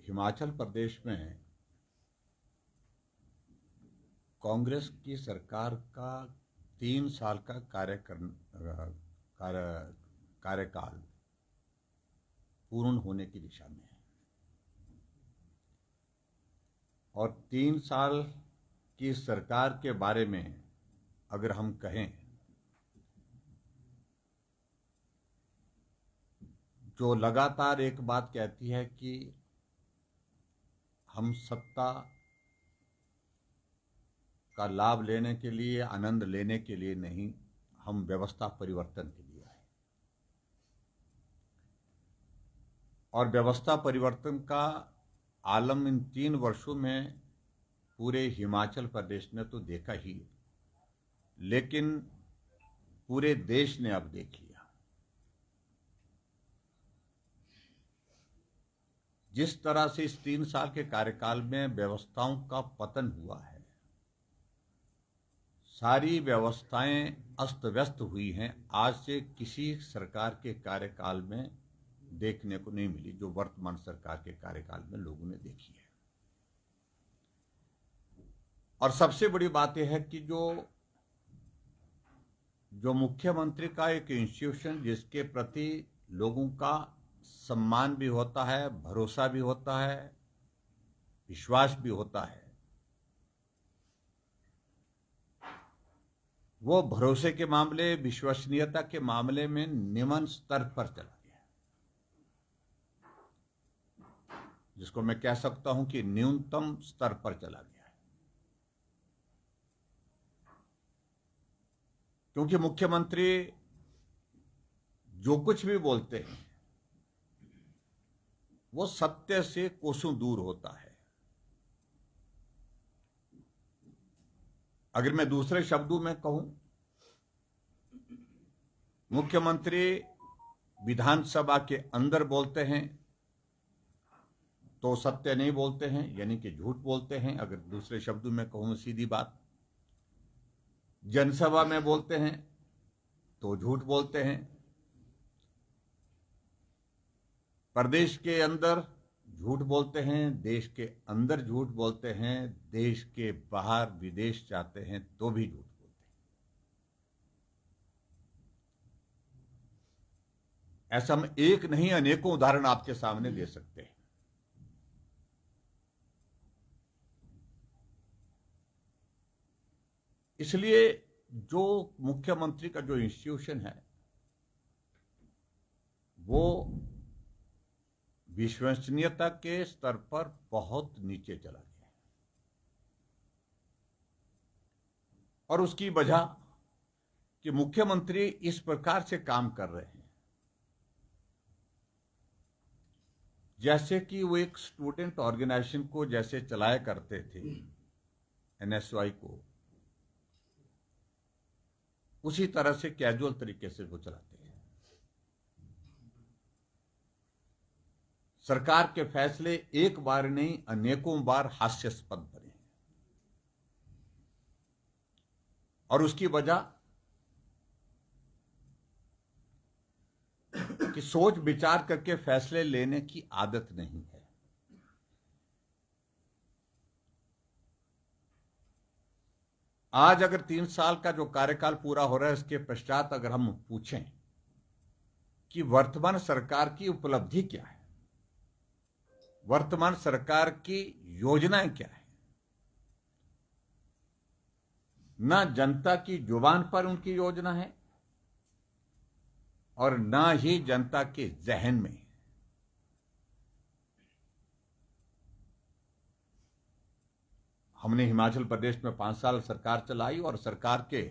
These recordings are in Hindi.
हिमाचल प्रदेश में कांग्रेस की सरकार का 3 साल का कार्यकाल पूर्ण होने की दिशा में है और 3 साल की सरकार के बारे में अगर हम कहें, जो लगातार एक बात कहती है कि हम सत्ता का लाभ लेने के लिए, आनंद लेने के लिए नहीं, हम व्यवस्था परिवर्तन के लिए आए। और व्यवस्था परिवर्तन का आलम इन 3 वर्षों में पूरे हिमाचल प्रदेश ने तो देखा ही, लेकिन पूरे देश ने अब देख लिया। जिस तरह से इस 3 साल के कार्यकाल में व्यवस्थाओं का पतन हुआ है, सारी व्यवस्थाएं अस्त व्यस्त हुई हैं, आज से किसी सरकार के कार्यकाल में देखने को नहीं मिली, जो वर्तमान सरकार के कार्यकाल में लोगों ने देखी है। और सबसे बड़ी बात यह है कि जो मुख्यमंत्री का एक इंस्टीट्यूशन जिसके प्रति लोगों का सम्मान भी होता है, भरोसा भी होता है, विश्वास भी होता है, वो भरोसे के मामले, विश्वसनीयता के मामले में निम्न स्तर पर चला गया, जिसको मैं कह सकता हूं कि न्यूनतम स्तर पर चला गया है। क्योंकि मुख्यमंत्री जो कुछ भी बोलते हैं वो सत्य से कोसों दूर होता है। अगर मैं दूसरे शब्दों में कहूं, मुख्यमंत्री विधानसभा के अंदर बोलते हैं तो सत्य नहीं बोलते हैं, यानी कि झूठ बोलते हैं। अगर दूसरे शब्दों में कहूं, सीधी बात, जनसभा में बोलते हैं तो झूठ बोलते हैं, प्रदेश के अंदर झूठ बोलते हैं, देश के अंदर झूठ बोलते हैं, देश के बाहर विदेश जाते हैं तो भी झूठ बोलते हैं। ऐसा हम एक नहीं अनेकों उदाहरण आपके सामने दे सकते हैं। इसलिए जो मुख्यमंत्री का जो इंस्टीट्यूशन है वो विश्वसनीयता के स्तर पर बहुत नीचे चला गया है। और उसकी वजह कि मुख्यमंत्री इस प्रकार से काम कर रहे हैं जैसे कि वो एक स्टूडेंट ऑर्गेनाइजेशन को जैसे चलाया करते थे, एनएसवाई को, उसी तरह से कैजुअल तरीके से वो चलाते हैं। सरकार के फैसले एक बार नहीं अनेकों बार हास्यास्पद बने हैं और उसकी वजह कि सोच विचार करके फैसले लेने की आदत नहीं है। आज अगर 3 साल का जो कार्यकाल पूरा हो रहा है, इसके पश्चात अगर हम पूछें कि वर्तमान सरकार की उपलब्धि क्या है, वर्तमान सरकार की योजनाएं क्या है, ना जनता की जुबान पर उनकी योजना है और ना ही जनता के जहन में। हमने हिमाचल प्रदेश में 5 साल सरकार चलाई और सरकार के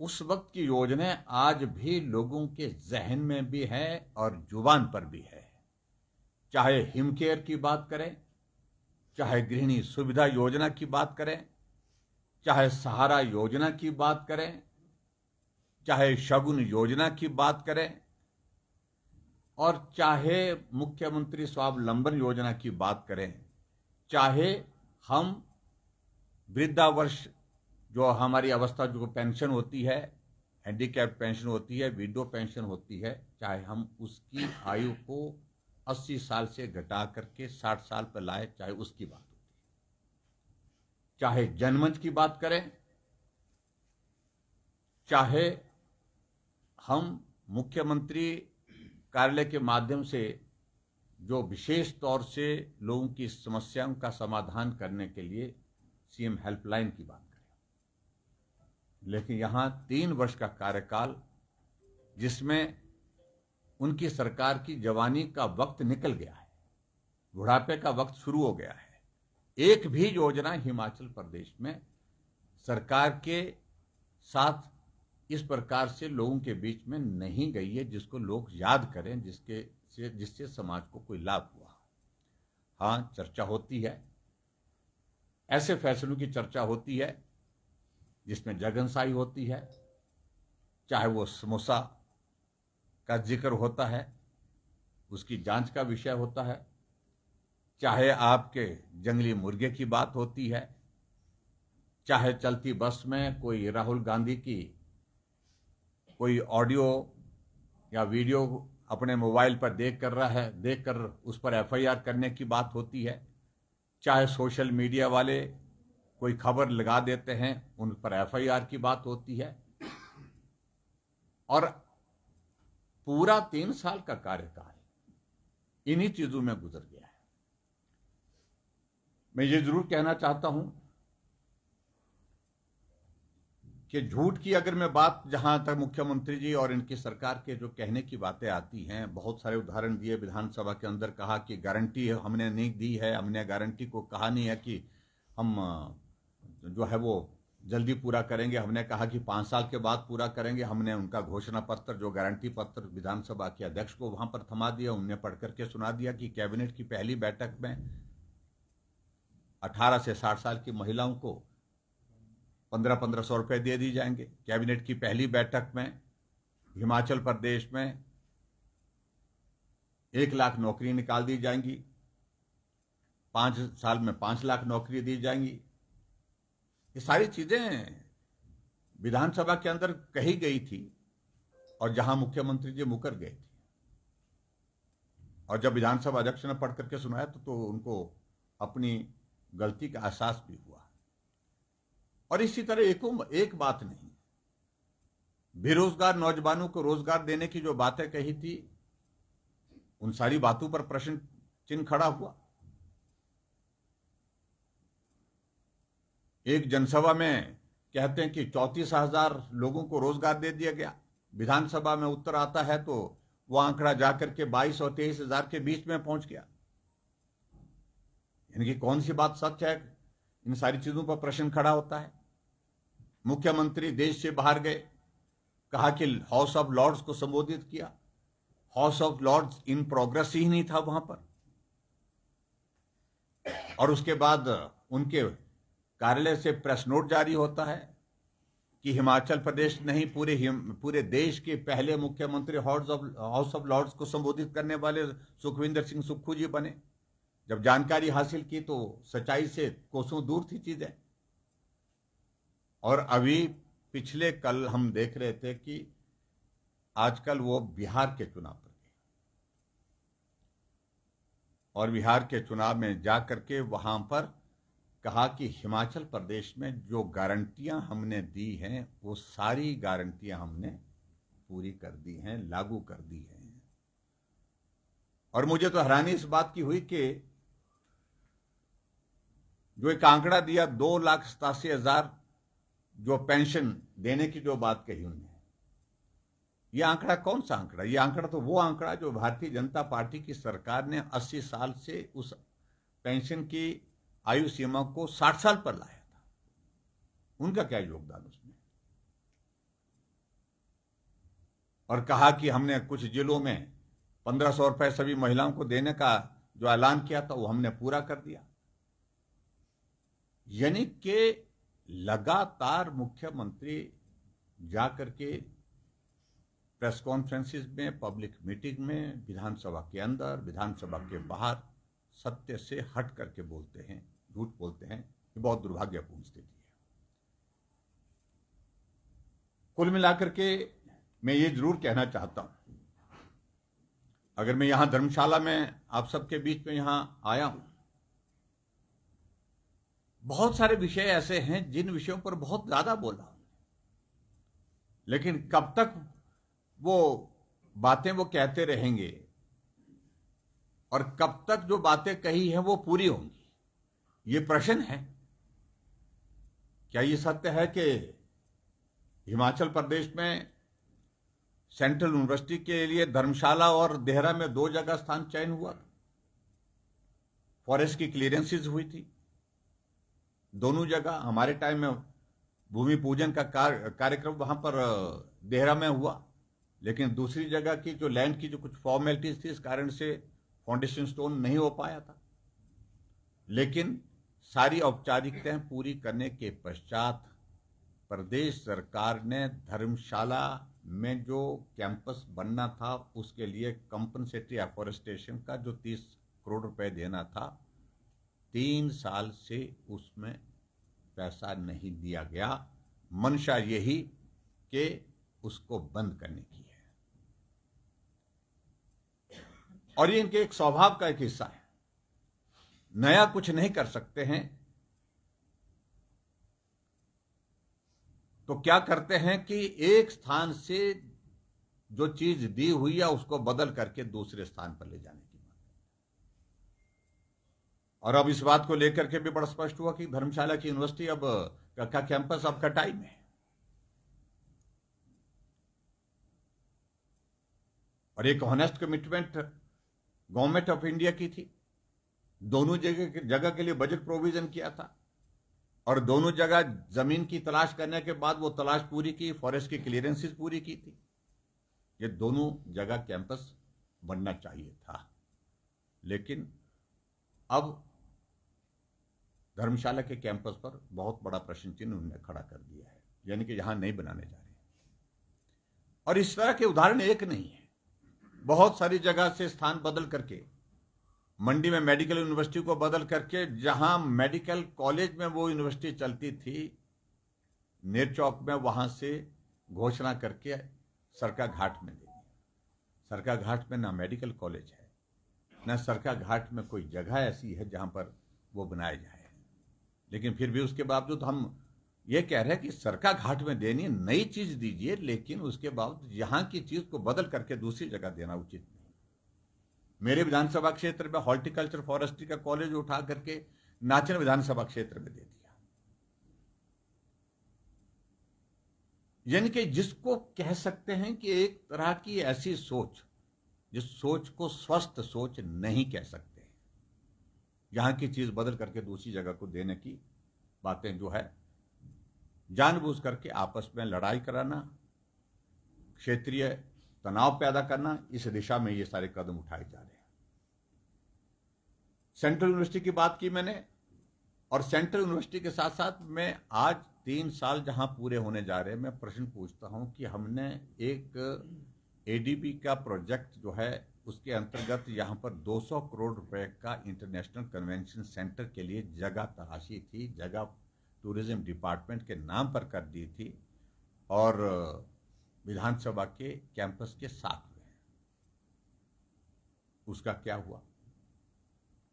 उस वक्त की योजनाएं आज भी लोगों के जहन में भी है और जुबान पर भी है। चाहे हिमकेयर की बात करें, चाहे गृहिणी सुविधा योजना की बात करें, चाहे सहारा योजना की बात करें, चाहे शगुन योजना की बात करें और चाहे मुख्यमंत्री स्वावलंबन योजना की बात करें, चाहे हम वृद्धावर्ष जो हमारी अवस्था जो पेंशन होती है, हैंडीकैप पेंशन होती है, विडो पेंशन होती है, चाहे हम उसकी आयु को 80 साल से घटा करके 60 साल पर लाए, चाहे उसकी बात होती है, चाहे जनमंच की बात करें, चाहे हम मुख्यमंत्री कार्यालय के माध्यम से जो विशेष तौर से लोगों की समस्याओं का समाधान करने के लिए सीएम हेल्पलाइन की बात करें। लेकिन यहां 3 वर्ष का कार्यकाल, जिसमें उनकी सरकार की जवानी का वक्त निकल गया है, बुढ़ापे का वक्त शुरू हो गया है, एक भी योजना हिमाचल प्रदेश में सरकार के साथ इस प्रकार से लोगों के बीच में नहीं गई है जिसको लोग याद करें, जिससे समाज को कोई लाभ हुआ। हां, चर्चा होती है, ऐसे फैसलों की चर्चा होती है जिसमें जगनशाही होती है, चाहे वो समोसा का जिक्र होता है, उसकी जांच का विषय होता है, चाहे आपके जंगली मुर्गे की बात होती है, चाहे चलती बस में कोई राहुल गांधी की कोई ऑडियो या वीडियो अपने मोबाइल पर देखकर उस पर एफआईआर करने की बात होती है, चाहे सोशल मीडिया वाले कोई खबर लगा देते हैं, उन पर एफआईआर की बात होती है। और पूरा 3 साल का कार्यकाल इन्हीं चीजों में गुजर गया है। मैं ये जरूर कहना चाहता हूं कि झूठ की अगर मैं बात, जहां तक मुख्यमंत्री जी और इनकी सरकार के जो कहने की बातें आती हैं, बहुत सारे उदाहरण दिए विधानसभा के अंदर, कहा कि गारंटी हमने नहीं दी है, हमने गारंटी को कहा नहीं है कि हम जो है वो जल्दी पूरा करेंगे, हमने कहा कि 5 साल के बाद पूरा करेंगे। हमने उनका घोषणा पत्र, जो गारंटी पत्र विधानसभा के अध्यक्ष को वहां पर थमा दिया, उन्हें पढ़ करके सुना दिया कि कैबिनेट की पहली बैठक में 18 से 60 साल की महिलाओं को 1500 रुपए दे दी जाएंगे। कैबिनेट की पहली बैठक में हिमाचल प्रदेश में 1 लाख नौकरी निकाल दी जाएंगी, 5 साल में 5 लाख नौकरी दी जाएंगी। ये सारी चीजें विधानसभा के अंदर कही गई थी और जहां मुख्यमंत्री जी मुकर गए थे, और जब विधानसभा अध्यक्ष ने पढ़ करके सुनाया तो उनको अपनी गलती का एहसास भी हुआ। और इसी तरह एक बात नहीं, बेरोजगार नौजवानों को रोजगार देने की जो बातें कही थी, उन सारी बातों पर प्रश्न चिन्ह खड़ा हुआ। एक जनसभा में कहते हैं कि 34,000 लोगों को रोजगार दे दिया गया, विधानसभा में उत्तर आता है तो वो आंकड़ा जाकर के 22 और 23,000 के बीच में पहुंच गया। इनकी कौन सी बात सच है? इन सारी चीजों पर प्रश्न खड़ा होता है। मुख्यमंत्री देश से बाहर गए, कहा कि हाउस ऑफ लॉर्ड्स को संबोधित किया। House of Lords in progress ही नहीं था वहां पर। और उसके बाद उनके कार्यालय से प्रेस नोट जारी होता है कि हिमाचल प्रदेश नहीं, पूरे देश के पहले मुख्यमंत्री हाउस ऑफ लॉर्ड्स को संबोधित करने वाले सुखविंदर सिंह सुक्खू जी बने। जब जानकारी हासिल की तो सच्चाई से कोसों दूर थी चीजें। और अभी पिछले कल हम देख रहे थे कि आजकल वो बिहार के चुनाव पर गए और बिहार के चुनाव में जाकर के वहां पर कहा कि हिमाचल प्रदेश में जो गारंटियां हमने दी हैं वो सारी गारंटियां हमने पूरी कर दी हैं, लागू कर दी हैं। और मुझे तो हैरानी इस बात की हुई कि जो एक आंकड़ा दिया 2,87,000 जो पेंशन देने की जो बात कही उन्होंने, यह आंकड़ा कौन सा आंकड़ा? यह आंकड़ा तो वो आंकड़ा जो भारतीय जनता पार्टी की सरकार ने 80 साल से उस पेंशन की आयु सीमा को 60 साल पर लाया था। उनका क्या योगदान उसमें? और कहा कि हमने कुछ जिलों में 1500 रुपए सभी महिलाओं को देने का जो ऐलान किया था वो हमने पूरा कर दिया। यानी कि लगातार मुख्यमंत्री जाकर के प्रेस कॉन्फ्रेंसिस में, पब्लिक मीटिंग में, विधानसभा के अंदर, विधानसभा के बाहर सत्य से हट करके बोलते हैं, झूठ बोलते हैं। ये बहुत दुर्भाग्यपूर्ण स्थिति है। कुल मिलाकर के मैं ये जरूर कहना चाहता हूं, अगर मैं यहां धर्मशाला में आप सबके बीच में यहां आया हूं, बहुत सारे विषय ऐसे हैं जिन विषयों पर बहुत ज्यादा बोला हूं, लेकिन कब तक वो बातें वो कहते रहेंगे और कब तक जो बातें कही है वो पूरी होंगी, ये प्रश्न है। क्या ये सत्य है कि हिमाचल प्रदेश में सेंट्रल यूनिवर्सिटी के लिए धर्मशाला और देहरा में 2 जगह स्थान चयन हुआ, फॉरेस्ट की क्लियरेंसेस हुई थी दोनों जगह। हमारे टाइम में भूमि पूजन का कार्यक्रम वहां पर देहरा में हुआ, लेकिन दूसरी जगह की जो लैंड की जो कुछ फॉर्मेलिटीज थी, इस कारण से फाउंडेशन स्टोन नहीं हो पाया था। लेकिन सारी औपचारिकताएं पूरी करने के पश्चात प्रदेश सरकार ने धर्मशाला में जो कैंपस बनना था उसके लिए कंपनसेटरी एफॉरेस्टेशन का जो 30 करोड़ रुपए देना था, 3 साल से उसमें पैसा नहीं दिया गया। मंशा यही कि उसको बंद करने की है, और ये इनके एक स्वभाव का एक हिस्सा है। नया कुछ नहीं कर सकते हैं तो क्या करते हैं कि एक स्थान से जो चीज दी हुई है उसको बदल करके दूसरे स्थान पर ले जाने की बात। और अब इस बात को लेकर के भी बड़ा स्पष्ट हुआ कि धर्मशाला की यूनिवर्सिटी अब का कैंपस अब कटाई में है। और एक honest commitment government of India की थी, दोनों जगह के लिए बजट प्रोविजन किया था, और दोनों जगह जमीन की तलाश करने के बाद वो तलाश पूरी की, फॉरेस्ट की क्लियरेंसेस पूरी की थी। ये दोनों जगह कैंपस बनना चाहिए था, लेकिन अब धर्मशाला के कैंपस पर बहुत बड़ा प्रश्न चिन्ह उन्होंने खड़ा कर दिया है, यानी कि यहां नहीं बनाने जा रहे। और इस तरह के उदाहरण एक नहीं है, बहुत सारी जगह से स्थान बदल करके, मंडी में मेडिकल यूनिवर्सिटी को बदल करके, जहां मेडिकल कॉलेज में वो यूनिवर्सिटी चलती थी, नेर चौक में वहां से घोषणा करके सरका घाट में दे दी। सरका घाट में ना मेडिकल कॉलेज है, ना सरका घाट में कोई जगह ऐसी है जहां पर वो बनाया जाए। लेकिन फिर भी उसके बावजूद हम ये कह रहे हैं कि सरका घाट में देनी, नई चीज दीजिए, लेकिन उसके बावजूद यहां की चीज को बदल करके दूसरी जगह देना उचित नहीं। मेरे विधानसभा क्षेत्र में हॉर्टिकल्चर फॉरेस्ट्री का कॉलेज उठा करके नाचन विधानसभा क्षेत्र में दे दिया, यानी कि जिसको कह सकते हैं कि एक तरह की ऐसी सोच, जिस सोच को स्वस्थ सोच नहीं कह सकते। यहां की चीज बदल करके दूसरी जगह को देने की बातें जो है, जानबूझ करके आपस में लड़ाई कराना, क्षेत्रीय तनाव पैदा करना, इस दिशा में ये सारे कदम उठाए जा रहे हैं। सेंट्रल यूनिवर्सिटी की बात की मैंने, और सेंट्रल यूनिवर्सिटी के साथ साथ मैं आज 3 साल जहां पूरे होने जा रहे हैं, मैं प्रश्न पूछता हूं कि हमने एक एडीबी का प्रोजेक्ट जो है उसके अंतर्गत यहां पर 200 करोड़ रुपए का इंटरनेशनल कन्वेंशन सेंटर के लिए जगह तलाशी थी, जगह टूरिज्म डिपार्टमेंट के नाम पर कर दी थी, और विधानसभा के कैंपस के साथ में। उसका क्या हुआ?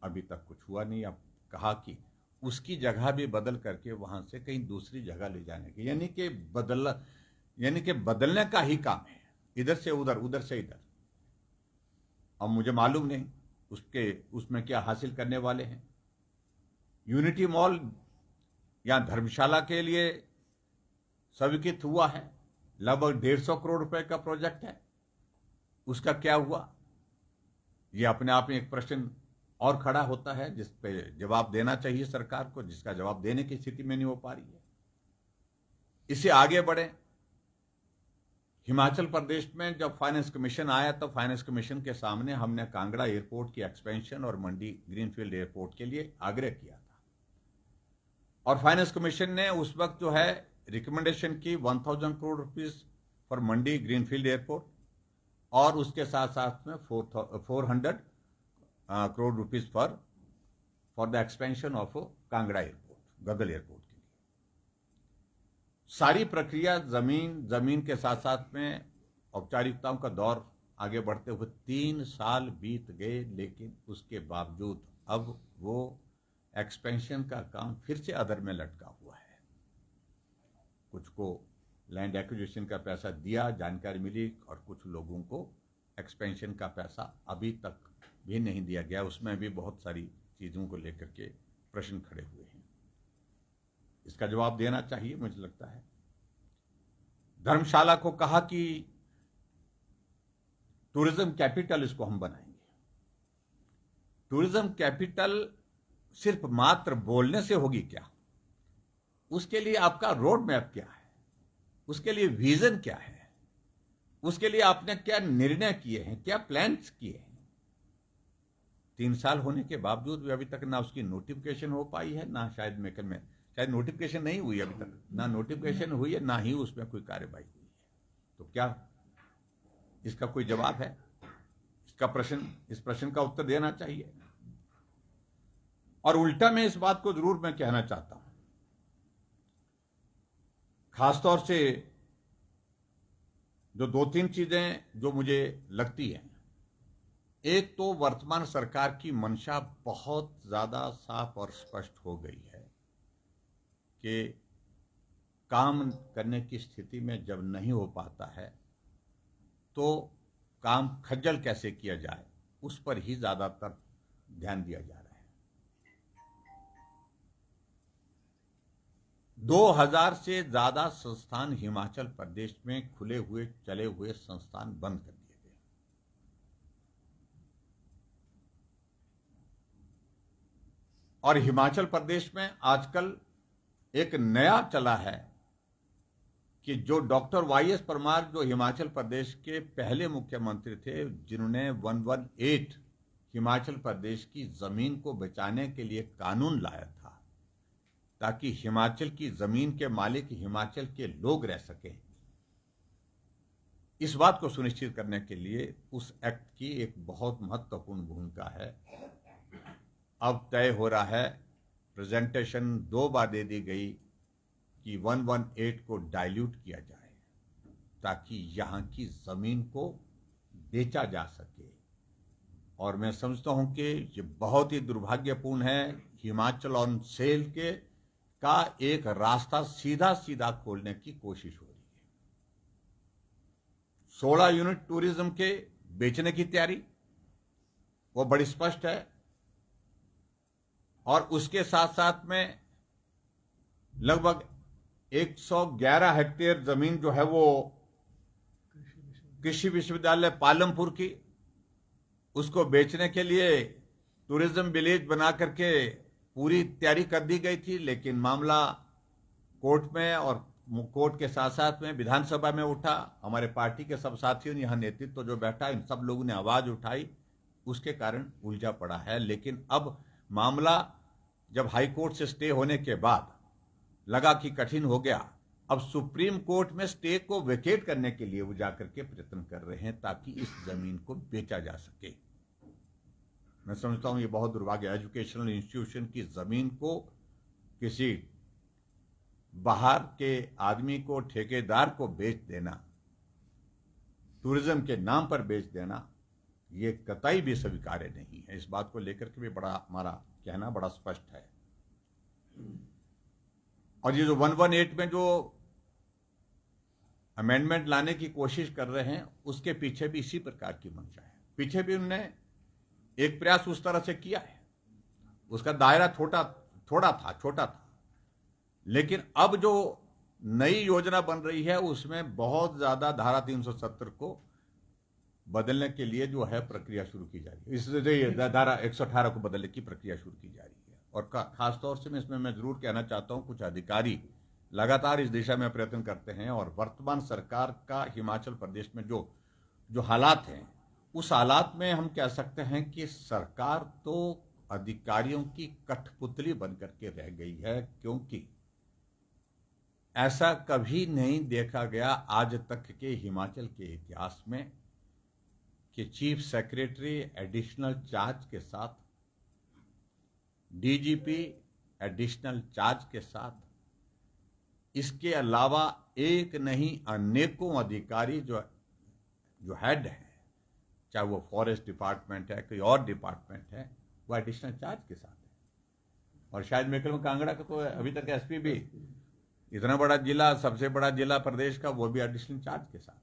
अभी तक कुछ हुआ नहीं। अब कहा कि उसकी जगह भी बदल करके वहां से कहीं दूसरी जगह ले जाने की, यानी कि बदलने का ही काम है, इधर से उधर, उधर से इधर। अब मुझे मालूम नहीं उसमें क्या हासिल करने वाले हैं। यूनिटी मॉल या धर्मशाला के लिए स्वीकृत हुआ है, लगभग 150 करोड़ रुपए का प्रोजेक्ट है, उसका क्या हुआ? यह अपने आप में एक प्रश्न और खड़ा होता है, जिस पे जवाब देना चाहिए सरकार को, जिसका जवाब देने की स्थिति में नहीं हो पा रही है। इससे आगे बढ़े, हिमाचल प्रदेश में जब फाइनेंस कमीशन आया तो फाइनेंस कमीशन के सामने हमने कांगड़ा एयरपोर्ट की एक्सपेंशन और मंडी ग्रीनफील्ड एयरपोर्ट के लिए आग्रह किया था, और फाइनेंस कमीशन ने उस वक्त जो है रिकमेंडेशन की 1000 crore rupees for Mandi greenfield airport, और उसके साथ साथ में 400 crore rupees for the expansion of Kangra airport, Gaggal airport के लिए। सारी प्रक्रिया जमीन के साथ साथ में औपचारिकताओं का दौर आगे बढ़ते हुए 3 साल बीत गए, लेकिन उसके बावजूद अब वो एक्सपेंशन का काम फिर से अधर में लटका हुआ है। कुछ को लैंड एक्विजिशन का पैसा दिया, जानकारी मिली, और कुछ लोगों को एक्सपेंशन का पैसा अभी तक भी नहीं दिया गया। उसमें भी बहुत सारी चीज़ों को लेकर के प्रश्न खड़े हुए हैं। इसका जवाब देना चाहिए, मुझे लगता है। धर्मशाला को कहा कि टूरिज्म कैपिटल इसको हम बनाएंगे। टूरिज्म कैपिटल सिर्फ मात्र बोलने से होगी क्या? उसके लिए आपका रोड मैप क्या है? उसके लिए विजन क्या है? उसके लिए आपने क्या निर्णय किए हैं, क्या प्लान्स किए हैं? 3 साल होने के बावजूद भी अभी तक ना उसकी नोटिफिकेशन हो पाई है, ना शायद मेकन में शायद नोटिफिकेशन नहीं हुई अभी तक, ना नोटिफिकेशन हुई है, ना ही उसमें कोई कार्यवाही हुई है। तो क्या इसका कोई जवाब है? इस प्रश्न का उत्तर देना चाहिए। और उल्टा मैं इस बात को जरूर मैं कहना चाहता हूं, खासतौर से जो 2-3 चीजें जो मुझे लगती हैं। एक तो वर्तमान सरकार की मंशा बहुत ज्यादा साफ और स्पष्ट हो गई है कि काम करने की स्थिति में जब नहीं हो पाता है तो काम खज्जल कैसे किया जाए, उस पर ही ज्यादातर ध्यान दिया जा रहा है। 2000 से ज्यादा संस्थान हिमाचल प्रदेश में खुले हुए चले हुए संस्थान बंद कर दिए गए। और हिमाचल प्रदेश में आजकल एक नया चला है कि जो डॉक्टर वाईएस परमार, जो हिमाचल प्रदेश के पहले मुख्यमंत्री थे, जिन्होंने 118 हिमाचल प्रदेश की जमीन को बचाने के लिए कानून लाया था ताकि हिमाचल की जमीन के मालिक हिमाचल के लोग रह सकें, इस बात को सुनिश्चित करने के लिए उस एक्ट की एक बहुत महत्वपूर्ण भूमिका है। अब तय हो रहा है, प्रेजेंटेशन 2 बार दे दी गई कि 118 को डाइल्यूट किया जाए ताकि यहां की जमीन को बेचा जा सके। और मैं समझता हूं कि ये बहुत ही दुर्भाग्यपूर्ण है। हिमाचल ऑन सेल के का एक रास्ता सीधा सीधा खोलने की कोशिश हो रही है। 16 यूनिट टूरिज्म के बेचने की तैयारी वो बड़ी स्पष्ट है। और उसके साथ साथ में लगभग 111 हेक्टेयर जमीन जो है वो कृषि विश्वविद्यालय पालमपुर की, उसको बेचने के लिए टूरिज्म विलेज बना करके पूरी तैयारी कर दी गई थी। लेकिन मामला कोर्ट में, और कोर्ट के साथ साथ में विधानसभा में उठा। हमारे पार्टी के सब साथियों ने, यहाँ नेतृत्व जो बैठा, इन सब लोगों ने आवाज उठाई, उसके कारण उलझा पड़ा है। लेकिन अब मामला जब हाई कोर्ट से स्टे होने के बाद लगा कि कठिन हो गया, अब सुप्रीम कोर्ट में स्टे को वेकेट करने के लिए वो जाकर के प्रयत्न कर रहे हैं ताकि इस जमीन को बेचा जा सके। मैं समझता हूं ये बहुत दुर्भाग्य। एजुकेशनल इंस्टीट्यूशन की जमीन को किसी बाहर के आदमी को, ठेकेदार को बेच देना, टूरिज्म के नाम पर बेच देना, ये कतई भी स्वीकार्य नहीं है। इस बात को लेकर के भी बड़ा हमारा कहना बड़ा स्पष्ट है। और ये जो 118 में जो अमेंडमेंट लाने की कोशिश कर रहे हैं, उसके पीछे भी इसी प्रकार की मंशा है। पीछे भी उन्होंने एक प्रयास उस तरह से किया है, उसका दायरा छोटा था। लेकिन अब जो नई योजना बन रही है उसमें बहुत ज्यादा धारा 370 को बदलने के लिए जो है प्रक्रिया शुरू की जा रही है। इसलिए धारा 118 को बदलने की प्रक्रिया शुरू की जा रही है। और खासतौर से इसमें मैं जरूर कहना चाहता हूं, कुछ अधिकारी लगातार इस दिशा में प्रयत्न करते हैं। और वर्तमान सरकार का हिमाचल प्रदेश में जो हालात हैं, उस हालात में हम कह सकते हैं कि सरकार तो अधिकारियों की कठपुतली बनकर के रह गई है, क्योंकि ऐसा कभी नहीं देखा गया आज तक के हिमाचल के इतिहास में कि चीफ सेक्रेटरी एडिशनल चार्ज के साथ, डीजीपी एडिशनल चार्ज के साथ, इसके अलावा एक नहीं अनेकों अधिकारी जो हेड हैं, चाहे वो फॉरेस्ट डिपार्टमेंट है, कोई और डिपार्टमेंट है, वो एडिशनल चार्ज के साथ है। और शायद मेरे में कांगड़ा का तो अभी तक एसपी भी, इतना बड़ा जिला, सबसे बड़ा जिला प्रदेश का, वो भी एडिशनल चार्ज के साथ है।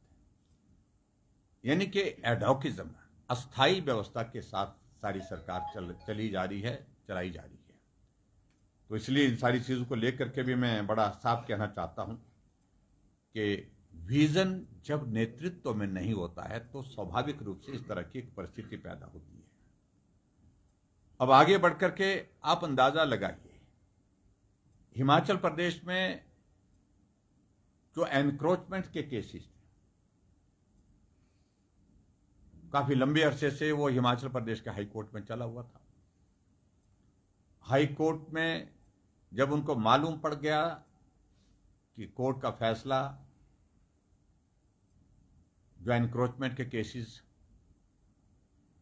यानी कि एडहॉकिज्म, अस्थाई व्यवस्था के साथ सारी सरकार चली जा रही है, चलाई जा रही है। तो इसलिए इन सारी चीजों को लेकर के भी मैं बड़ा साफ कहना चाहता हूं कि विजन जब नेतृत्व में नहीं होता है तो स्वाभाविक रूप से इस तरह की एक परिस्थिति पैदा होती है। अब आगे बढ़कर के आप अंदाजा लगाइए, हिमाचल प्रदेश में जो एनक्रोचमेंट के केसेस थे, काफी लंबे अरसे से वो हिमाचल प्रदेश के हाई कोर्ट में चला हुआ था। हाई कोर्ट में जब उनको मालूम पड़ गया कि कोर्ट का फैसला जो एनक्रोचमेंट के केसेस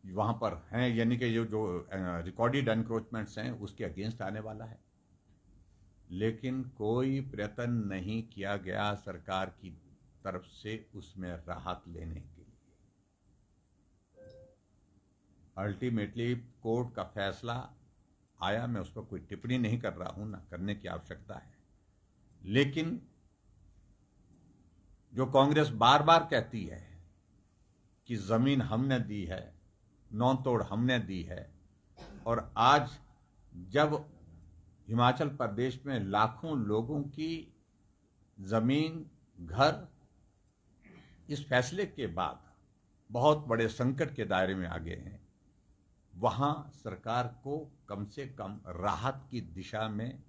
वहां पर हैं, यानी कि जो रिकॉर्डेड एनक्रोचमेंट्स हैं, उसके अगेंस्ट आने वाला है, लेकिन कोई प्रयत्न नहीं किया गया सरकार की तरफ से उसमें राहत लेने के लिए। अल्टीमेटली कोर्ट का फैसला आया, मैं उस पर कोई टिप्पणी नहीं कर रहा हूं, ना करने की आवश्यकता है, लेकिन जो कांग्रेस बार बार कहती है कि जमीन हमने दी है, नौ तोड़ हमने दी है, और आज जब हिमाचल प्रदेश में लाखों लोगों की जमीन, घर इस फैसले के बाद बहुत बड़े संकट के दायरे में आ गए हैं, वहां सरकार को कम से कम राहत की दिशा में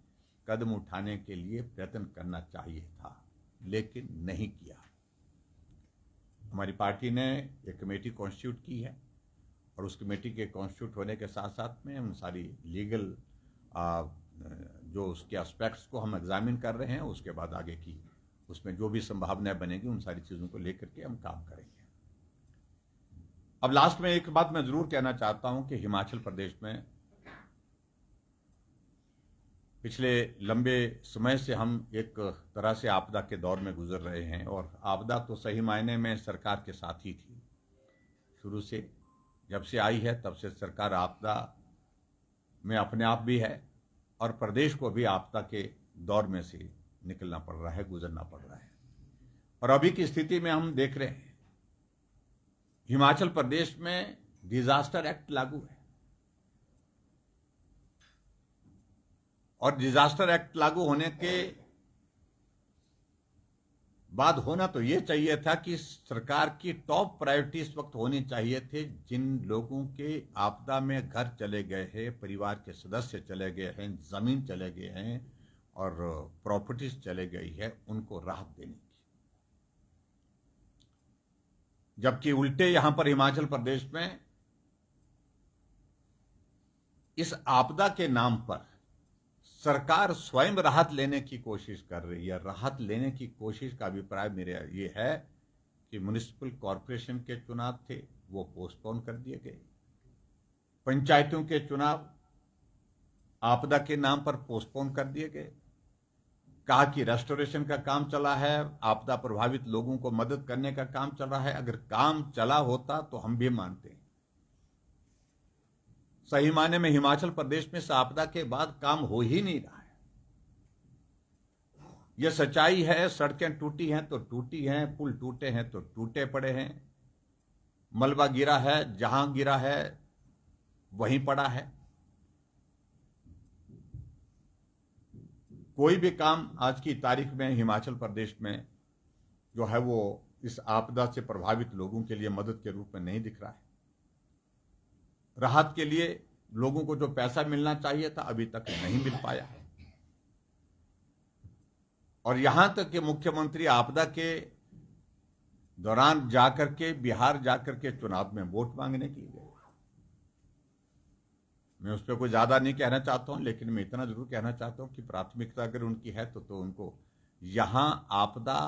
कदम उठाने के लिए प्रयत्न करना चाहिए था, लेकिन नहीं किया। हमारी पार्टी ने एक कमेटी कॉन्स्टिट्यूट की है, और उस कमेटी के कॉन्स्टिट्यूट होने के साथ साथ में हम सारी लीगल जो उसके एस्पेक्ट्स को हम एग्जामिन कर रहे हैं, उसके बाद आगे की उसमें जो भी संभावनाएं बनेगी उन सारी चीजों को लेकर के हम काम करेंगे। अब लास्ट में एक बात मैं जरूर कहना चाहता हूं कि हिमाचल प्रदेश में पिछले लंबे समय से हम एक तरह से आपदा के दौर में गुजर रहे हैं, और आपदा तो सही मायने में सरकार के साथ ही थी। शुरू से जब से आई है तब से सरकार आपदा में अपने आप भी है, और प्रदेश को भी आपदा के दौर में से निकलना पड़ रहा है, गुजरना पड़ रहा है। और अभी की स्थिति में हम देख रहे हैं हिमाचल प्रदेश में डिजास्टर एक्ट लागू है, और डिजास्टर एक्ट लागू होने के बाद होना तो यह चाहिए था कि सरकार की टॉप प्रायोरिटी इस वक्त होनी चाहिए थे, जिन लोगों के आपदा में घर चले गए हैं, परिवार के सदस्य चले गए हैं, जमीन चले गए हैं और प्रॉपर्टीज चले गई है, उनको राहत देने की। जबकि उल्टे यहां पर हिमाचल प्रदेश में इस आपदा के नाम पर सरकार स्वयं राहत लेने की कोशिश कर रही है। राहत लेने की कोशिश का अभिप्राय मेरा ये है कि म्युनिसिपल कॉरपोरेशन के चुनाव थे, वो पोस्टपोन कर दिए गए। पंचायतों के चुनाव आपदा के नाम पर पोस्टपोन कर दिए गए। कहा कि रेस्टोरेशन का काम चला है, आपदा प्रभावित लोगों को मदद करने का काम चल रहा है। अगर काम चला होता तो हम भी मानते हैं। सही मायने में हिमाचल प्रदेश में इस आपदा के बाद काम हो ही नहीं रहा है। यह सच्चाई है। सड़कें टूटी हैं तो टूटी हैं, पुल टूटे हैं तो टूटे पड़े हैं, मलबा गिरा है, जहां गिरा है वहीं पड़ा है। कोई भी काम आज की तारीख में हिमाचल प्रदेश में जो है वो इस आपदा से प्रभावित लोगों के लिए मदद के रूप में नहीं दिख रहा है। राहत के लिए लोगों को जो पैसा मिलना चाहिए था अभी तक नहीं मिल पाया है। और यहां तक कि मुख्यमंत्री आपदा के दौरान जाकर के बिहार जाकर के चुनाव में वोट मांगने के लिए गए। मैं उस पर कोई ज्यादा नहीं कहना चाहता हूं, लेकिन मैं इतना जरूर कहना चाहता हूं कि प्राथमिकता अगर उनकी है तो उनको यहां आपदा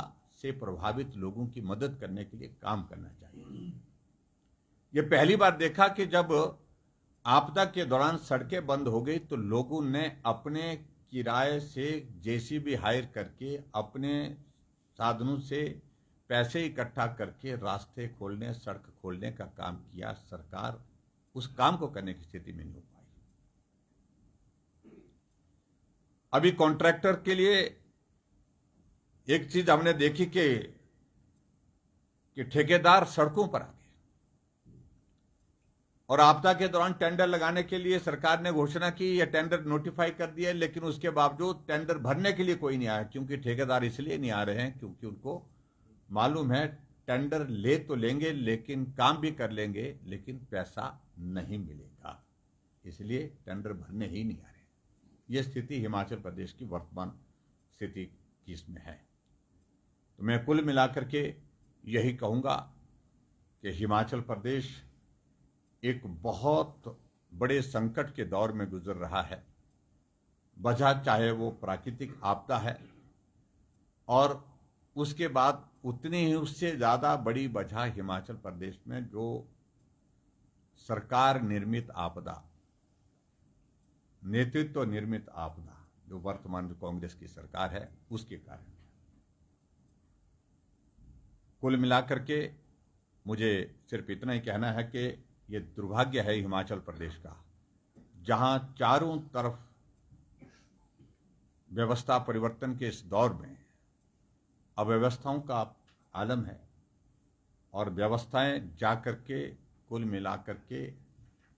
से प्रभावित लोगों की मदद करने के लिए काम करना चाहिए। ये पहली बार देखा कि जब आपदा के दौरान सड़कें बंद हो गई तो लोगों ने अपने किराए से जेसीबी हायर करके अपने साधनों से पैसे इकट्ठा करके रास्ते खोलने, सड़क खोलने का काम किया, सरकार उस काम को करने की स्थिति में नहीं हो पाई। अभी कॉन्ट्रैक्टर के लिए एक चीज हमने देखी कि ठेकेदार सड़कों पर आ गए और आपदा के दौरान टेंडर लगाने के लिए सरकार ने घोषणा की या टेंडर नोटिफाई कर दिया, लेकिन उसके बावजूद टेंडर भरने के लिए कोई नहीं आया। क्योंकि ठेकेदार इसलिए नहीं आ रहे हैं क्योंकि उनको मालूम है टेंडर ले तो लेंगे लेकिन काम भी कर लेंगे लेकिन पैसा नहीं मिलेगा, इसलिए टेंडर भरने ही नहीं आ रहे। यह स्थिति हिमाचल प्रदेश की वर्तमान स्थिति की इसमें है। तो मैं कुल मिलाकर के यही कहूंगा कि हिमाचल प्रदेश एक बहुत बड़े संकट के दौर में गुजर रहा है। वजह चाहे वो प्राकृतिक आपदा है और उसके बाद उतनी ही उससे ज्यादा बड़ी वजह हिमाचल प्रदेश में जो सरकार निर्मित आपदा, नेतृत्व निर्मित आपदा जो वर्तमान कांग्रेस की सरकार है उसके कारण। कुल मिलाकर के मुझे सिर्फ इतना ही कहना है कि ये दुर्भाग्य है हिमाचल प्रदेश का, जहां चारों तरफ व्यवस्था परिवर्तन के इस दौर में अव्यवस्थाओं का आलम है और व्यवस्थाएं जाकर के कुल मिलाकर के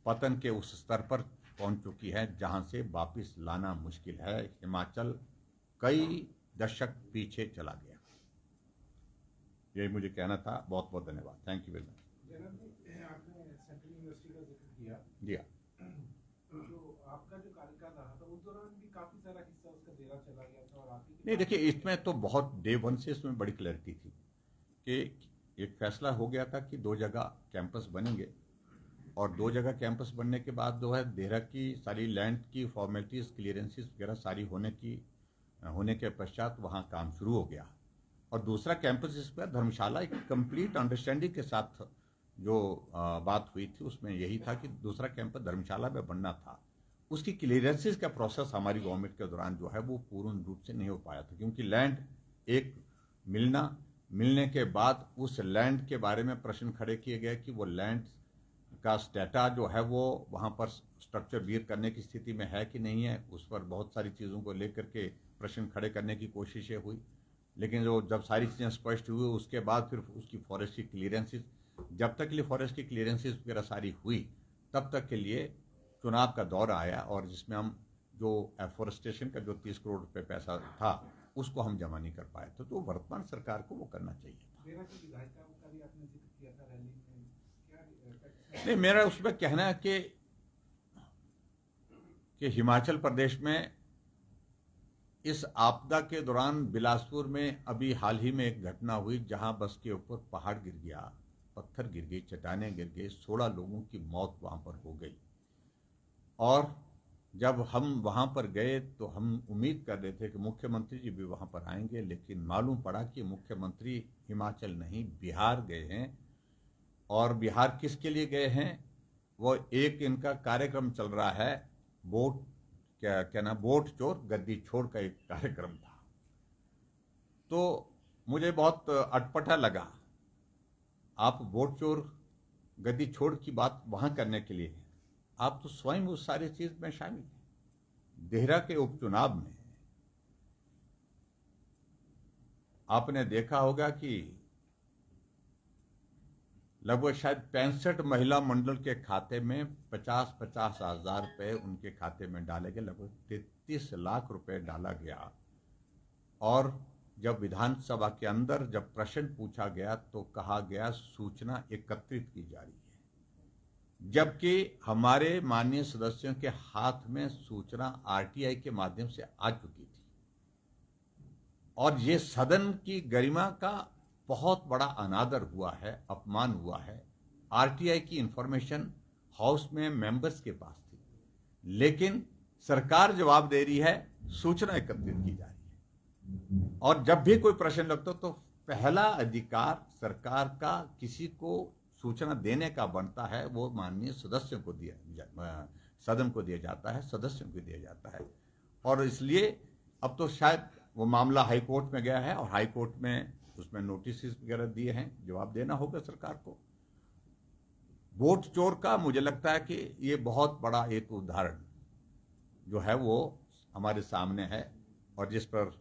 पतन के उस स्तर पर पहुंच चुकी है जहां से वापस लाना मुश्किल है। हिमाचल कई दशक पीछे चला गया। यही मुझे कहना था। बहुत बहुत धन्यवाद। Thank you very much. आपने सेंट्रल यूनिवर्सिटी का जिक्र किया। जी जो आपका जो कार्यकाल रहा था उस दौरान भी काफी सारा हिस्सा उसका देरा चला गया था और आपकी नहीं, देखिए इसमें तो बहुत डे वन से इसमें बड़ी क्लैरिटी थी कि एक फैसला हो गया था कि 2 जगह कैंपस बनेंगे और 2 जगह कैंपस बनने के बाद जो है देहरा की सारी लैंड की फॉर्मेलिटीज क्लियरेंसेस वगैरह सारी होने के पश्चात वहाँ काम शुरू हो गया। और दूसरा कैंपस इस पर धर्मशाला एक कंप्लीट अंडरस्टैंडिंग के साथ जो बात हुई थी उसमें यही था कि दूसरा कैंपस धर्मशाला में बनना था। उसकी क्लियरेंसेस का प्रोसेस हमारी गवर्नमेंट के दौरान जो है वो पूर्ण रूप से नहीं हो पाया था क्योंकि लैंड एक मिलने के बाद उस लैंड के बारे में प्रश्न खड़े किए गए कि वो लैंड का स्टेटा जो है वो वहाँ पर स्ट्रक्चर बियर करने की स्थिति में है कि नहीं है। उस पर बहुत सारी चीज़ों को लेकर के प्रश्न खड़े करने की कोशिशें हुई, लेकिन जो जब सारी चीज़ें स्पष्ट हुई उसके बाद फिर उसकी फॉरेस्ट की क्लियरेंसेस, जब तक के लिए फॉरेस्ट की क्लियरेंसेस वगैरह सारी हुई तब तक के लिए चुनाव का दौर आया और जिसमें हम जो एफोरेस्टेशन का जो 30 करोड़ रुपए पैसा था उसको हम जमा नहीं कर पाए थे। तो वर्तमान सरकार को वो करना चाहिए था। नहीं, मेरा उसमें कहना है कि हिमाचल प्रदेश में इस आपदा के दौरान बिलासपुर में अभी हाल ही में एक घटना हुई जहां बस के ऊपर पहाड़ गिर गया, पत्थर गिर गई, चट्टानें गिर गई, 16 लोगों की मौत वहां पर हो गई। और जब हम वहां पर गए तो हम उम्मीद कर रहे थे कि मुख्यमंत्री जी भी वहां पर आएंगे, लेकिन मालूम पड़ा कि मुख्यमंत्री हिमाचल नहीं बिहार गए हैं। और बिहार किसके लिए गए हैं? वो एक इनका कार्यक्रम चल रहा है, वोट चोर गद्दी छोड़ का एक कार्यक्रम था। तो मुझे बहुत अटपटा लगा। आप वोट चोर गद्दी छोड़ की बात वहां करने के लिए आप तो स्वयं उस सारी चीज में शामिल हैं। देहरा के उपचुनाव में आपने देखा होगा कि लगभग शायद 65 महिला मंडल के खाते में 50-50 हजार रुपए उनके खाते में डाले गए, लगभग 33 लाख रुपए डाला गया। और जब विधानसभा के अंदर जब प्रश्न पूछा गया तो कहा गया सूचना एकत्रित की जा रही है, जबकि हमारे माननीय सदस्यों के हाथ में सूचना आरटीआई के माध्यम से आ चुकी थी। और ये सदन की गरिमा का बहुत बड़ा अनादर हुआ है, अपमान हुआ है। आरटीआई की इंफॉर्मेशन हाउस में मेंबर्स के पास थी, लेकिन सरकार जवाब दे रही है सूचना एकत्रित की जा रही है। और जब भी कोई प्रश्न लगता तो पहला अधिकार सरकार का किसी को सूचना देने का बनता है वो माननीय सदस्यों को सदन को दिया जाता है, सदस्यों को दिया जाता है। और इसलिए अब तो शायद वो मामला हाईकोर्ट में गया है और हाईकोर्ट में उसमें नोटिस वगैरह दिए हैं, जवाब देना होगा सरकार को। वोट चोर का मुझे लगता है कि ये बहुत बड़ा एक उदाहरण जो है वो हमारे सामने है, और जिस पर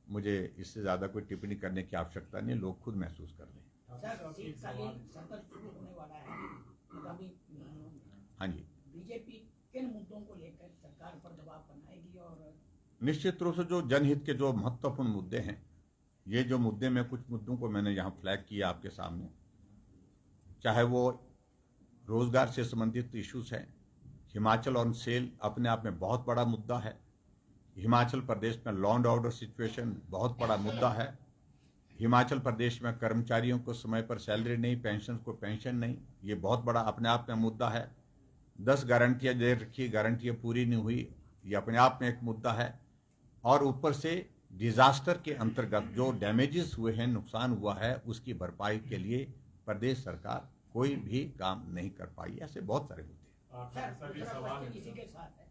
मुझे इससे ज्यादा कोई टिप्पणी करने की आवश्यकता नहीं, लोग खुद महसूस कर लें। सर, शीतकालीन सत्र शुरू होने वाला है आगामी महीनों में। हाँ जी, बीजेपी किन मुद्दों को लेकर सरकार पर दबाव बनाएगी? और निश्चित रूप से जो जनहित के जो महत्वपूर्ण मुद्दे हैं, ये जो मुद्दे में कुछ मुद्दों को मैंने यहाँ फ्लैग किया आपके सामने, चाहे वो रोजगार से संबंधित इश्यूज हैं। हिमाचल ऑन सेल अपने आप में बहुत बड़ा मुद्दा है। हिमाचल प्रदेश में लॉ एंड ऑर्डर सिचुएशन बहुत बड़ा मुद्दा है। हिमाचल प्रदेश में कर्मचारियों को समय पर सैलरी नहीं, पेंशन को पेंशन नहीं, ये बहुत बड़ा अपने आप में मुद्दा है। 10 गारंटियां दे रखी, गारंटियां पूरी नहीं हुई, ये अपने आप में एक मुद्दा है। और ऊपर से डिजास्टर के अंतर्गत जो डैमेजेस हुए हैं, नुकसान हुआ है, उसकी भरपाई के लिए प्रदेश सरकार कोई भी काम नहीं कर पाई। ऐसे बहुत सारे मुद्दे। सर, दूसरा क्वेश्चन इसी के साथ है।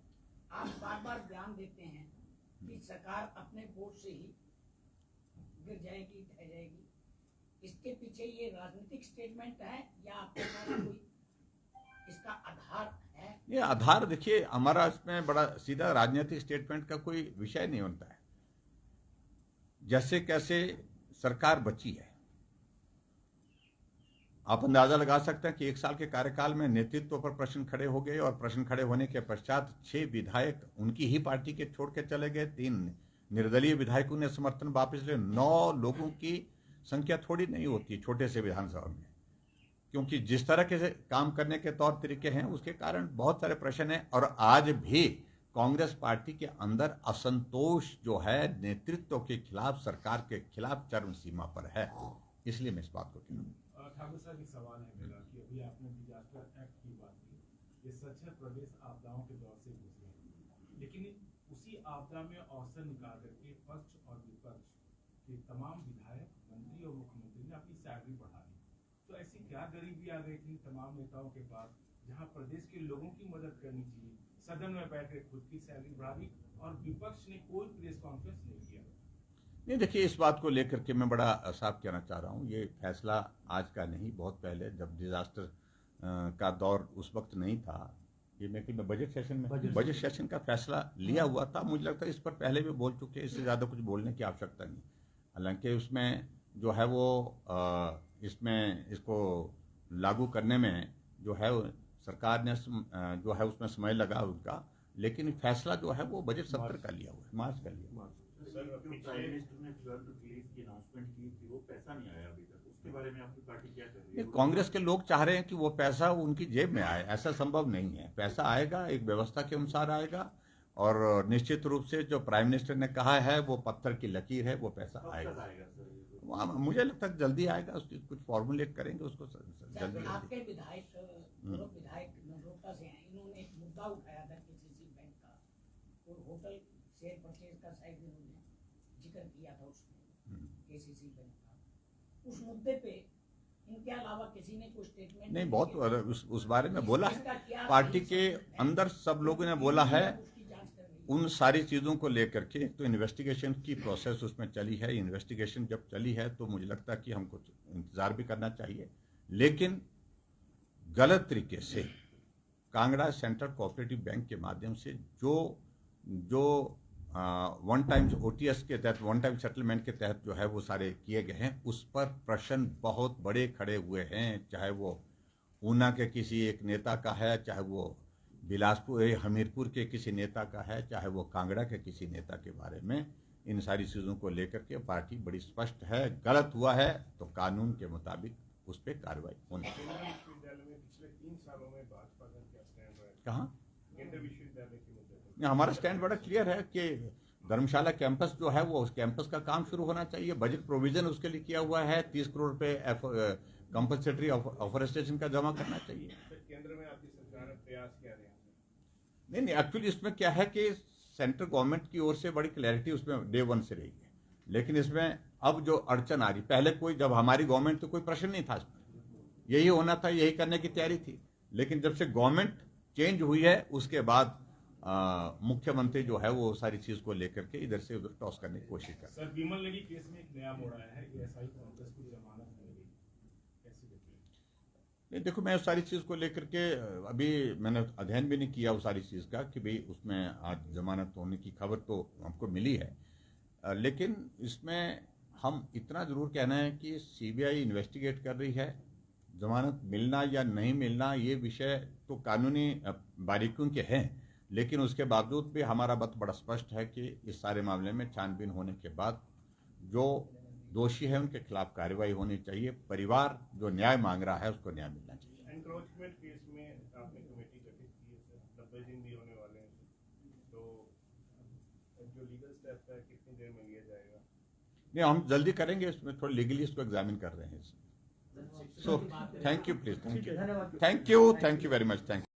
आप बार बार बयान देते हैं कि सरकार अपने बोझ से ही गिर जाएगी, ढह जाएगी। इसके पीछे ये राजनीतिक स्टेटमेंट है या आपके पास कोई इसका आधार है? ये आधार देखिए, हमारा इसमें बड़ा सीधा राजनीतिक स्टेटमेंट का कोई विषय नहीं बनता है। जैसे कैसे सरकार बची है, आप अंदाजा लगा सकते हैं कि 1 साल के कार्यकाल में नेतृत्व पर प्रश्न खड़े हो गए, और प्रश्न खड़े होने के पश्चात 6 विधायक उनकी ही पार्टी के छोड़ के चले गए, 3 निर्दलीय विधायकों ने समर्थन वापस लिया। 9 लोगों की संख्या थोड़ी नहीं होती छोटे से विधानसभा में, क्योंकि जिस तरह के काम करने के तौर तरीके हैं उसके कारण बहुत सारे प्रश्न हैं। और आज भी कांग्रेस पार्टी के अंदर असंतोष जो है नेतृत्व के खिलाफ, सरकार के खिलाफ चरम सीमा पर है। इसलिए मैं इस बात को कहूँ। ठाकुर साहब, एक सवाल है मेरा कि अभी आपने डिजास्टर एक्ट की बात की। ये सच है, प्रदेश आपदाओं के दौर से गुजरे हैं, लेकिन उसी आपदा में अवसर निकाल करके पक्ष और विपक्ष के तमाम विधायक, मंत्री और मुख्यमंत्री ने अपनी सैलरी बढ़ा दी। तो ऐसी क्या गरीबी आ गई थी तमाम नेताओं के पास, जहां प्रदेश के लोगों की मदद करनी चाहिए, सदन में बैठ कर खुद की सैलरी बढ़ा दी और विपक्ष ने कोई प्रेस कॉन्फ्रेंस नहीं किया? नहीं, देखिए, इस बात को लेकर के मैं बड़ा साफ कहना चाह रहा हूँ। ये फैसला आज का नहीं, बहुत पहले जब डिजास्टर का दौर उस वक्त नहीं था, ये मैं बजट सेशन का फैसला लिया हुआ था। मुझे लगता है इस पर पहले भी बोल चुके हैं, इससे ज़्यादा कुछ बोलने की आवश्यकता नहीं। हालांकि उसमें जो है वो इसमें इसको लागू करने में जो है सरकार ने जो है उसमें समय लगा उनका, लेकिन फैसला जो है वो बजट सत्र का लिया हुआ है, मार्च का लिया हुआ है। प्राइम मिनिस्टर ने फ्लड रिलीफ की अनाउंसमेंट की थी, वो पैसा नहीं आया अभी तक, उसके बारे में आपकी पार्टी क्या कर रही है? कांग्रेस के लोग चाह रहे हैं कि वो पैसा उनकी जेब में आए, ऐसा संभव नहीं है। पैसा आएगा, एक व्यवस्था के अनुसार आएगा, और निश्चित रूप से जो प्राइम मिनिस्टर ने कहा है वो पत्थर की लकीर है, वो पैसा आएगा। मुझे लगता है जल्दी आएगा, उसकी कुछ फॉर्मुलेट करेंगे उसको जल्दी। आपके विधायक नगरोटा से हैं, इन्होंने एक मुद्दा उठाया था केसीसी बैंक का, और होटल शेयर परचेज का शायद इन्होंने जिक्र किया था उसमें, केसीसी बैंक का। उस मुद्दे पे इनके अलावा किसी ने कोई स्टेटमेंट नहीं, बहुत उस बारे में बोला है, पार्टी के अंदर सब लोगों ने बोला है। उन सारी चीज़ों को लेकर के एक तो इन्वेस्टिगेशन की प्रोसेस उसमें चली है। इन्वेस्टिगेशन जब चली है तो मुझे लगता है कि हमको इंतजार भी करना चाहिए, लेकिन गलत तरीके से कांगड़ा सेंट्रल कोऑपरेटिव बैंक के माध्यम से जो वन टाइम OTS के तहत, वन टाइम सेटलमेंट के तहत जो है वो सारे किए गए हैं, उस पर प्रश्न बहुत बड़े खड़े हुए हैं। चाहे वो ऊना के किसी एक नेता का है, चाहे वो बिलासपुर हमीरपुर के किसी नेता का है, चाहे वो कांगड़ा के किसी नेता के बारे में, इन सारी चीज़ों को लेकर के पार्टी बड़ी स्पष्ट है। गलत हुआ है तो कानून के मुताबिक उस पर कार्रवाई होनी चाहिए। पिछले 3 सालों में भाजपा का क्या स्टैंड रहा है? कहाँ? केंद्रीय विश्वविद्यालय के मुद्दे पर हमारा स्टैंड बड़ा क्लियर है कि धर्मशाला कैंपस जो है वो उस कैंपस का काम शुरू होना चाहिए। बजट प्रोविजन उसके लिए किया हुआ है, 30 करोड़ रुपए कंपल्सरी ऑफरेस्टेशन का जमा करना चाहिए। केंद्र में आपकी सरकार ने प्रयास किया है? नहीं, एक्चुअली इसमें क्या है कि सेंट्रल गवर्नमेंट की ओर से बड़ी क्लैरिटी उसमें डे 1 से रही है, लेकिन इसमें अब जो अड़चन आ रही, पहले कोई जब हमारी गवर्नमेंट तो कोई प्रश्न नहीं था इसमें, यही होना था, यही करने की तैयारी थी। लेकिन जब से गवर्नमेंट चेंज हुई है उसके बाद मुख्यमंत्री जो है वो सारी चीज को लेकर के इधर से उधर टॉस करने की कोशिश कर रहे हैं। सर विमल नेगी केस में एक नया मोड़ आया है, एएसआई कांग्रेस को जमानत मिल गई, कैसे देखते हैं? नहीं देखो, मैं उस सारी चीज को लेकर के अभी मैंने अध्ययन भी नहीं किया उस सारी चीज का कि भाई उसमें आज जमानत होने की खबर तो हमको मिली है, लेकिन इसमें हम इतना जरूर कहना है कि सीबीआई इन्वेस्टिगेट कर रही है। जमानत मिलना या नहीं मिलना ये विषय तो कानूनी बारीकियों के हैं, लेकिन उसके बावजूद भी हमारा मत बड़ा स्पष्ट है कि इस सारे मामले में छानबीन होने के बाद जो दोषी है उनके खिलाफ कार्रवाई होनी चाहिए। परिवार जो न्याय मांग रहा है उसको न्याय मिलना चाहिए। एनक्रोचमेंट केस में आपने कमेटी गठित की है सर, 90 दिन भी होने वाले हैं, तो जो लीगल स्टेप है कितनी देर में लिया जाएगा? नहीं, हम जल्दी करेंगे, इसमें थोड़ा लीगली इसको एग्जामिन कर रहे हैं। So thank you please, thank you very much, thank you.